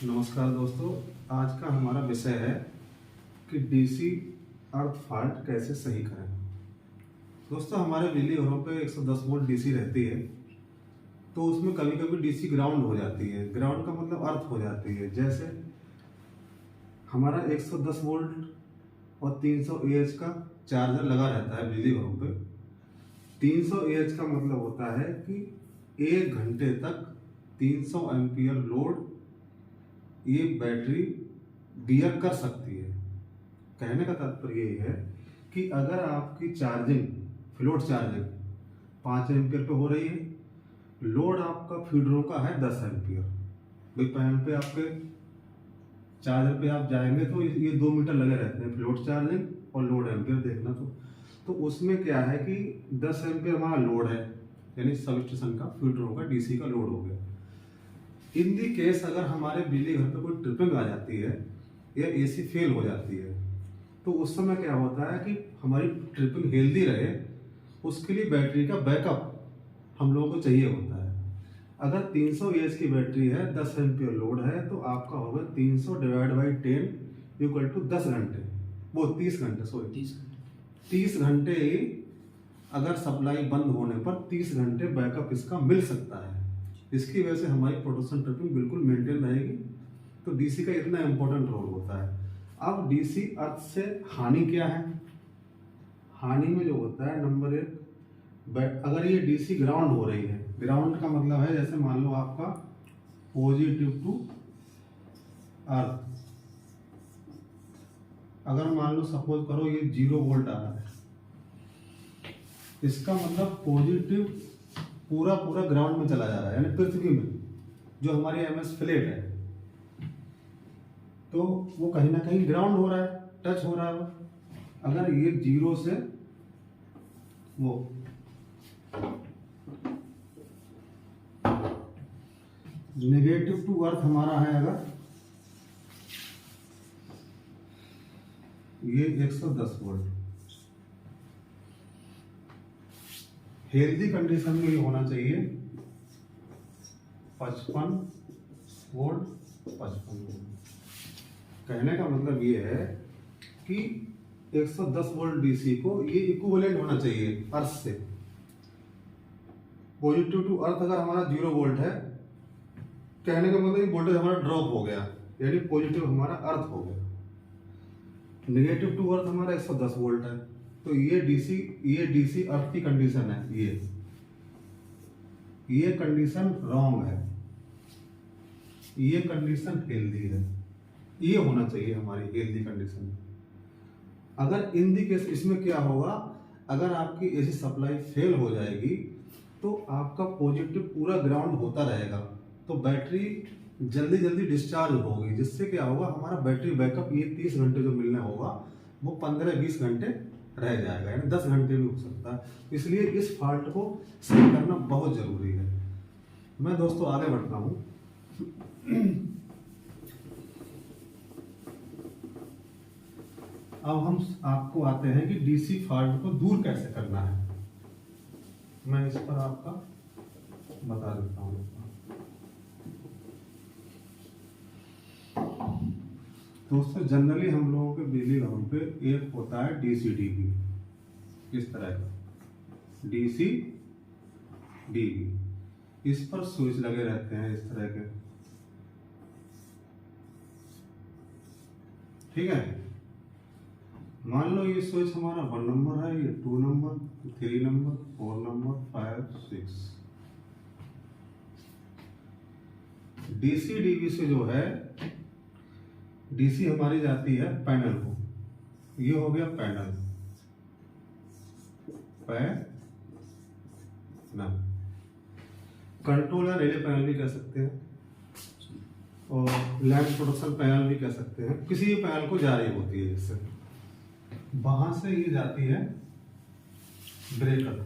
नमस्कार दोस्तों, आज का हमारा विषय है कि डीसी अर्थ फॉल्ट कैसे सही करें। दोस्तों, हमारे बिजली घरों पे 110 वोल्ट डीसी रहती है, तो उसमें कभी कभी डीसी ग्राउंड हो जाती है। ग्राउंड का मतलब अर्थ हो जाती है। जैसे हमारा 110 वोल्ट और 300 एएच का चार्जर लगा रहता है बिजली घरों पे। 300 एएच का मतलब होता है कि 1 घंटे तक 300 एम्पियर लोड ये बैटरी बियर कर सकती है। कहने का तात्पर्य ये है कि अगर आपकी चार्जिंग फ्लोट चार्जिंग 5 एम्पियर पे हो रही है, लोड आपका फीडरों का है 10 एम्पियर। भाई पैनल पे आपके चार्जर पे आप जाएंगे तो ये 2 मीटर लगे रहते हैं, फ्लोट चार्जिंग और लोड एम्पियर देखना। तो उसमें क्या है कि 10 एम्पियर हमारा लोड है, यानी सब स्टेशन का फीडरों का डीसी का लोड हो गया। इन दी केस अगर हमारे बिजली घर पे कोई ट्रिपिंग आ जाती है या एसी फेल हो जाती है, तो उस समय क्या होता है कि हमारी ट्रिपिंग हेल्दी रहे, उसके लिए बैटरी का बैकअप हम लोगों को चाहिए होता है। अगर 300 एएच की बैटरी है, 10 एम्पियर लोड है, तो आपका होगा 300 डिवाइड बाई 10 इक्वल टू 10 घंटे, वो 30 घंटे, सॉरी 30 घंटे अगर सप्लाई बंद होने पर 30 घंटे बैकअप इसका मिल सकता है। इसकी वजह से हमारी प्रोडक्शन ट्रिपिंग बिल्कुल मेंटेन रहेगी। तो डीसी का इतना इंपॉर्टेंट रोल होता है। अब डीसी अर्थ से हानि क्या है? हानि में जो होता है, नंबर 1, अगर ये डीसी ग्राउंड हो रही है, ग्राउंड का मतलब है जैसे मान लो आपका पॉजिटिव टू अर्थ, अगर मान लो सपोज करो ये 0 वोल्ट आ रहा है, इसका मतलब पॉजिटिव पूरा ग्राउंड में चला जा रहा है, यानी पृथ्वी में जो हमारी एमएस फ्लैट है, तो वो कहीं ना कहीं ग्राउंड हो रहा है, टच हो रहा है वो। अगर ये 0 से वो नेगेटिव टू अर्थ हमारा है, अगर ये 110 वोल्ट, हेल्दी कंडीशन में ये होना चाहिए 55 वोल्ट 55 वोल्ट। कहने का मतलब ये है कि 110 वोल्ट डीसी को ये इक्विवेलेंट होना चाहिए अर्थ से। पॉजिटिव टू अर्थ अगर हमारा 0 वोल्ट है, कहने का मतलब वोल्टेज हमारा ड्रॉप हो गया, यानी पॉजिटिव हमारा अर्थ हो गया। नेगेटिव टू अर्थ हमारा 110 वोल्ट है, तो ये डीसी अर्थ की कंडीशन है। ये कंडीशन रॉन्ग है, ये कंडीशन हेल्दी है। ये होना चाहिए हमारी हेल्दी कंडीशन। अगर इन दी केस इसमें क्या होगा, अगर आपकी एसी सप्लाई फेल हो जाएगी तो आपका पॉजिटिव पूरा ग्राउंड होता रहेगा, तो बैटरी जल्दी डिस्चार्ज होगी, जिससे क्या होगा, हमारा बैटरी बैकअप ये 30 घंटे जो मिलना होगा वो 15-20 घंटे रह जाएगा, यानी 10 घंटे भी हो सकता है। इसलिए इस फॉल्ट को सही करना बहुत जरूरी है। मैं दोस्तों आगे बढ़ता हूं। अब हम आपको आते हैं कि डीसी फॉल्ट को दूर कैसे करना है। मैं इस पर आपका बता देता हूं। दोस्तों, जनरली हम लोगों के बिजली घरों पे एक होता है डीसी डीबी, इस तरह का डीसी डीबी। इस पर स्विच लगे रहते हैं इस तरह के, ठीक है। मान लो ये स्विच हमारा 1 नंबर है, ये 2 number, 3 number, 4 number, 5, 6। DC dB से जो है, डीसी हमारी जाती है पैनल को, ये हो गया पैनल, कंट्रोलर रिले पैनल भी कह सकते हैं, और लैंप प्रोडक्शन पैनल भी कह सकते हैं। किसी भी पैनल को जा रही होती है इससे, वहां से ये जाती है ब्रेकर,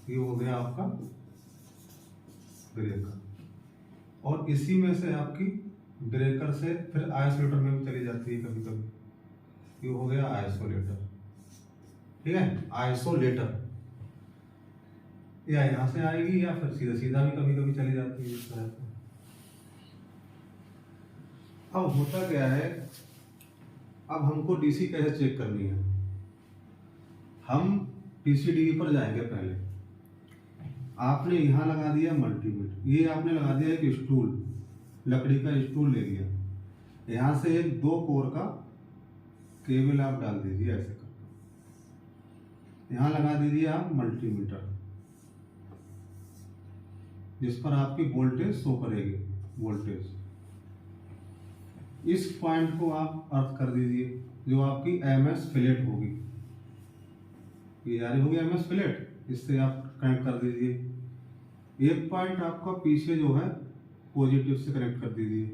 ये हो गया आपका ब्रेकर, और इसी में से आपकी ब्रेकर से फिर आइसोलेटर में भी चली जाती है कभी कभी, ये हो गया आइसोलेटर, ठीक है। आइसोलेटर या यहाँ से आएगी या फिर सीधा सीधा भी कभी कभी चली जाती है इस तरह से। अब होता क्या है, अब हमको डीसी कैसे चेक करनी है। हम पीसीडीवी पर जाएंगे। पहले आपने यहाँ लगा दिया मल्टीमीटर, ये आपने लगा दिया एक स्टूल, लकड़ी का स्टूल ले लिया, यहाँ से एक 2 कोर का केबल आप डाल दीजिए ऐसे कर, यहाँ लगा दीजिए आप मल्टीमीटर, जिस पर आपकी वोल्टेज शो करेगी वोल्टेज। इस पॉइंट को आप अर्थ कर दीजिए, जो आपकी एमएस फ्लैट होगी, ये जारी होगी एमएस फ्लैट, इससे आप कनेक्ट कर दीजिए। एक पॉइंट आपका पीछे जो है पॉजिटिव से कनेक्ट कर दीजिए।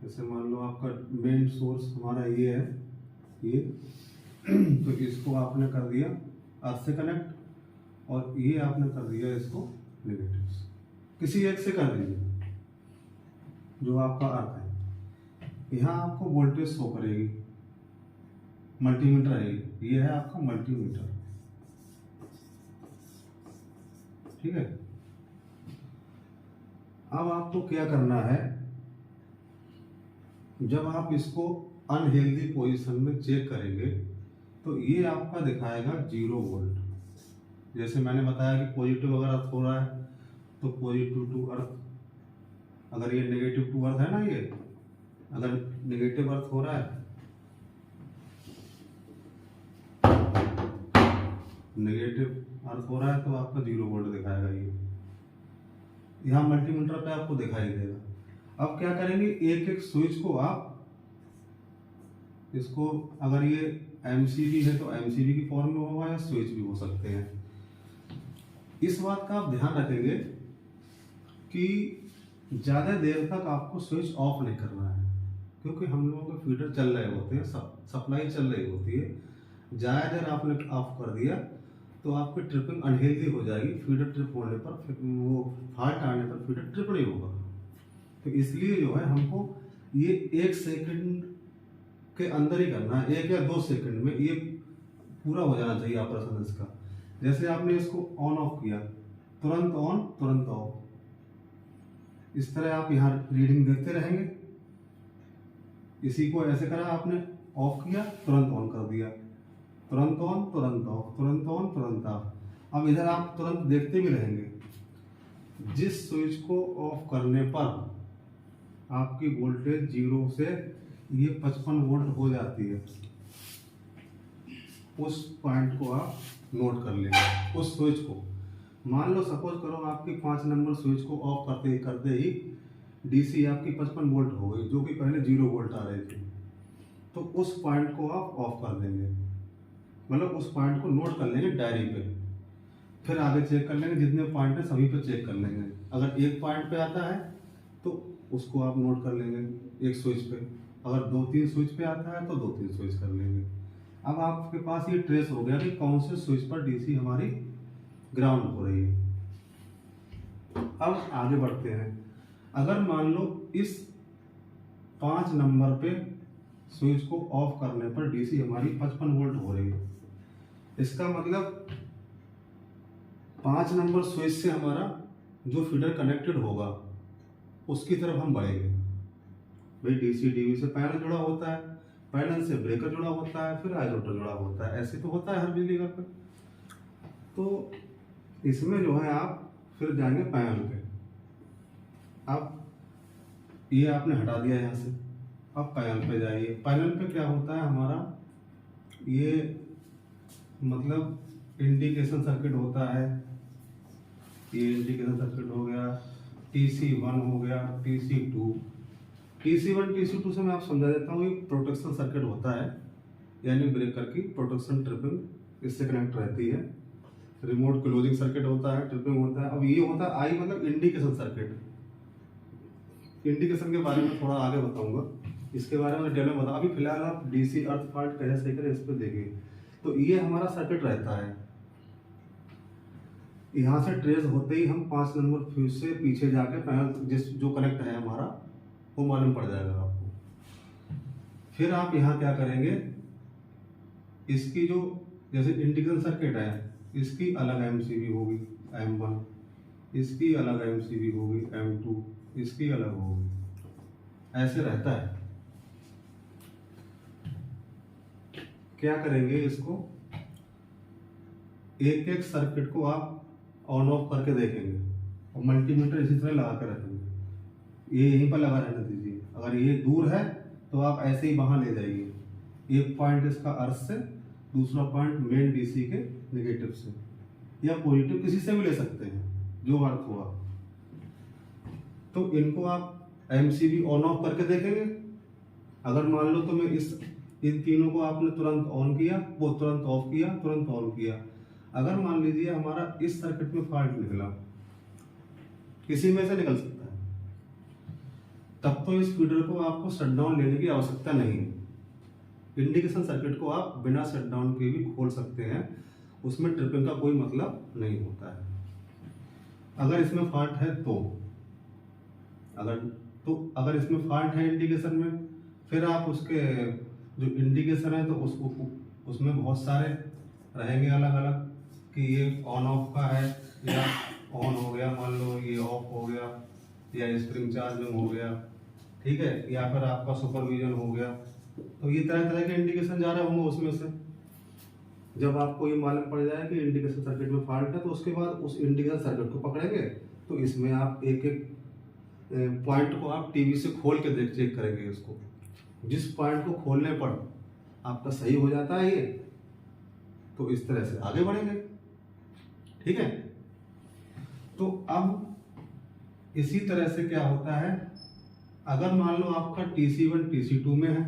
जैसे मान लो आपका मेन सोर्स हमारा ये है, ये तो इसको आपने कर दिया अर्थ से कनेक्ट, और ये आपने कर दिया इसको नेगेटिव से, किसी एक से कर दीजिए जो आपका अर्थ है। यहाँ आपको वोल्टेज शो करेगी, मल्टीमीटर है ये है आपका मल्टीमीटर, ठीक है। अब आपको क्या करना है, जब आप इसको अनहेल्दी पोजीशन में चेक करेंगे तो ये आपका दिखाएगा 0 वोल्ट। जैसे मैंने बताया कि पॉजिटिव अगर अर्थ हो रहा है तो पॉजिटिव टू अर्थ, अगर ये नेगेटिव टू अर्थ है ना, ये अगर नेगेटिव अर्थ हो रहा है, नेगेटिव अर्थ हो रहा है तो आपका 0 वोल्ट दिखाएगा। ये यहाँ मल्टीमीटर पे आपको दिखाई देगा। अब क्या करेंगे, एक एक स्विच को आप इसको, अगर ये एमसीबी है तो एमसीबी की फॉर्म में होगा या स्विच भी हो सकते हैं। इस बात का आप ध्यान रखेंगे कि ज़्यादा देर तक आपको स्विच ऑफ नहीं करना है, क्योंकि हम लोगों के फीडर चल रहे होते हैं, सप्लाई चल रही होती है। ज़्यादा देर आपने ऑफ कर दिया तो आपकी ट्रिपिंग अनहेल्दी हो जाएगी। फीडर ट्रिप होने पर, वो फाल्ट आने पर फीडर ट्रिप नहीं होगा। तो इसलिए जो है हमको ये 1 सेकंड के अंदर ही करना है, 1 या 2 सेकंड में ये पूरा हो जाना चाहिए ऑपरेशन इसका। जैसे आपने इसको ऑन ऑफ किया, तुरंत ऑन तुरंत ऑफ, इस तरह आप यहाँ रीडिंग देखते रहेंगे। इसी को ऐसे करा आपने, ऑफ किया तुरंत ऑन कर दिया, तुरंत ऑन तुरंत ऑफ, तुरंत ऑन तुरंत ऑफ। अब इधर आप तुरंत देखते भी रहेंगे। जिस स्विच को ऑफ करने पर आपकी वोल्टेज 0 से ये 55 वोल्ट हो जाती है, उस पॉइंट को आप नोट कर लेंगे। उस स्विच को मान लो, सपोज करो आपकी 5 नंबर स्विच को ऑफ करते करते ही डीसी आपकी 55 वोल्ट हो गई, जो कि पहले 0 वोल्ट आ रही थी, तो उस पॉइंट को आप ऑफ कर देंगे, मतलब उस पॉइंट को नोट कर लेंगे डायरी पे। फिर आगे चेक कर लेंगे, जितने पॉइंट है सभी पे चेक कर लेंगे। अगर एक पॉइंट पे आता है तो उसको आप नोट कर लेंगे एक स्विच पे, अगर 2-3 स्विच पे आता है तो 2-3 स्विच कर लेंगे। अब आपके पास ये ट्रेस हो गया कि कौन से स्विच पर डीसी हमारी ग्राउंड हो रही है। अब आगे बढ़ते हैं। अगर मान लो इस 5 नंबर पे स्विच को ऑफ करने पर डीसी हमारी 55 वोल्ट हो रही है, इसका मतलब 5 नंबर स्विच से हमारा जो फीडर कनेक्टेड होगा उसकी तरफ हम बढ़ेंगे। भाई डीसी डीवी से पैनल जुड़ा होता है, पैनल से ब्रेकर जुड़ा होता है, फिर आइसोलेटर जुड़ा होता है, ऐसे तो होता है हर बिजली घर पे। तो इसमें जो है आप फिर जाएंगे पैनल पे। अब ये आपने हटा दिया यहाँ से, अब पैनल पे जाइए। पैनल पे क्या होता है हमारा, ये मतलब इंडिकेशन सर्किट होता है। ये इंडिकेशन सर्किट हो गया, TC1 हो गया, TC2। TC1 TC2 से मैं आप समझा देता हूँ, ये प्रोटेक्शन सर्किट होता है, यानी ब्रेकर की प्रोटेक्शन ट्रिपिंग इससे कनेक्ट रहती है। रिमोट क्लोजिंग सर्किट होता है, ट्रिपिंग होता है। अब ये होता है आई मतलब इंडिकेशन सर्किट। इंडिकेशन के बारे में थोड़ा आगे बताऊंगा, इसके बारे में डिटेल में बता। अभी फिलहाल आप डीसी अर्थ फॉल्ट कैसे सही करें इस पर देखिए। तो ये हमारा सर्किट रहता है, यहाँ से ट्रेस होते ही हम 5 नंबर फ्यूज से पीछे जाके पैनल जिस जो कनेक्ट है हमारा वो मालूम पड़ जाएगा आपको। फिर आप यहाँ क्या करेंगे, इसकी जो जैसे इंडिकेशन सर्किट है इसकी अलग एमसीबी होगी M1, इसकी अलग एमसीबी होगी M2, इसकी अलग होगी, ऐसे रहता है। क्या करेंगे, इसको एक एक सर्किट को आप ऑन ऑफ करके देखेंगे और मल्टीमीटर इसी तरह लगा कर रखेंगे। ये यहीं पर लगा रहने दीजिए। अगर ये दूर है तो आप ऐसे ही वहां ले जाइए। एक पॉइंट इसका अर्थ से, दूसरा पॉइंट मेन डीसी के नेगेटिव से या पॉजिटिव, किसी से भी ले सकते हैं जो अर्थ हुआ। तो इनको आप एमसीबी ऑन ऑफ करके देखेंगे। अगर मान लो तो मैं इन तीनों को आपने तुरंत ऑन किया, वो तुरंत ऑफ किया, तुरंत ऑन किया। अगर मान लीजिए हमारा इस सर्किट में फॉल्ट निकला, किसी में से निकल सकता है, तब तो इस फीडर को आपको शटडाउन लेने की आवश्यकता नहीं है। इंडिकेशन सर्किट को आप बिना शटडाउन के भी खोल सकते हैं, उसमें ट्रिपिंग का कोई मतलब नहीं होता है। अगर इसमें फॉल्ट है तो अगर इसमें फॉल्ट है इंडिकेशन में, फिर आप उसके जो इंडिकेशन है तो उसमें बहुत सारे रहेंगे अलग अलग कि ये ऑन ऑफ का है या ऑन हो गया, मान लो ये ऑफ हो गया या स्प्रिंग चार्जिंग हो गया, ठीक है, या फिर आपका सुपरविजन हो गया। तो ये तरह तरह के इंडिकेशन जा रहे होंगे उसमें से। जब आपको ये मालूम पड़ जाए कि इंडिकेशन सर्किट में फॉल्ट है तो उसके बाद उस इंडिकेशन सर्किट को पकड़ेंगे। तो इसमें आप एक एक पॉइंट को आप टीवी से खोल के चेक करेंगे इसको। जिस पॉइंट को खोलने पर आपका सही हो जाता है ये, तो इस तरह से आगे बढ़ेंगे, ठीक है। तो अब इसी तरह से क्या होता है, अगर मान लो आपका TC1 TC2 में है,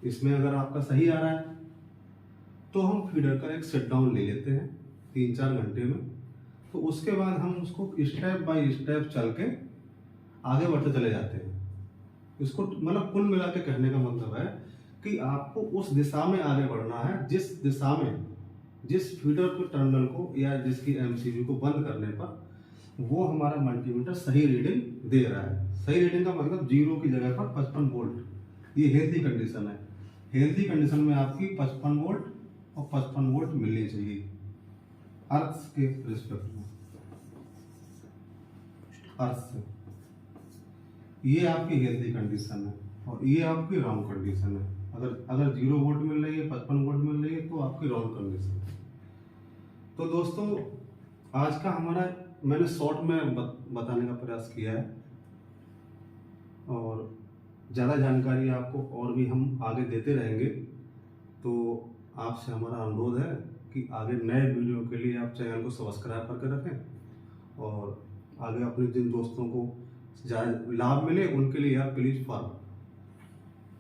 इसमें अगर आपका सही आ रहा है तो हम फीडर का एक सेट डाउन ले लेते हैं 3-4 घंटे में। तो उसके बाद हम उसको स्टेप बाय स्टेप चल के आगे बढ़ते चले जाते हैं। इसको मतलब कुल मिला के कहने का मतलब है कि आपको उस दिशा में आगे बढ़ना है जिस दिशा में, जिस फीडर को टर्मिनल को या जिसकी एमसीबी को बंद करने पर वो हमारा मल्टीमीटर सही रीडिंग दे रहा है। सही रीडिंग का मतलब 0 की जगह पर 55 वोल्ट। ये हेल्थी कंडीशन है। हेल्थी कंडीशन में आपकी 55 वोल्ट और 55 वोल्ट मिलनी चाहिए अर्थ के रिस्पेक्ट में, अर्थ से। ये आपकी हेल्थी कंडीशन है और ये आपकी रॉन्ग कंडीशन है। अगर 0 वोल्ट मिल रही है, 55 वोल्ट मिल रही है, तो आपकी रॉन्ग कंडीशन है। तो दोस्तों आज का हमारा मैंने शॉर्ट में बताने का प्रयास किया है और ज़्यादा जानकारी आपको और भी हम आगे देते रहेंगे। तो आपसे हमारा अनुरोध है कि आगे नए वीडियो के लिए आप चैनल को सब्सक्राइब करके रखें और आगे अपने जिन दोस्तों को ज़्यादा लाभ मिले उनके लिए आप प्लीज़ फॉरवर्ड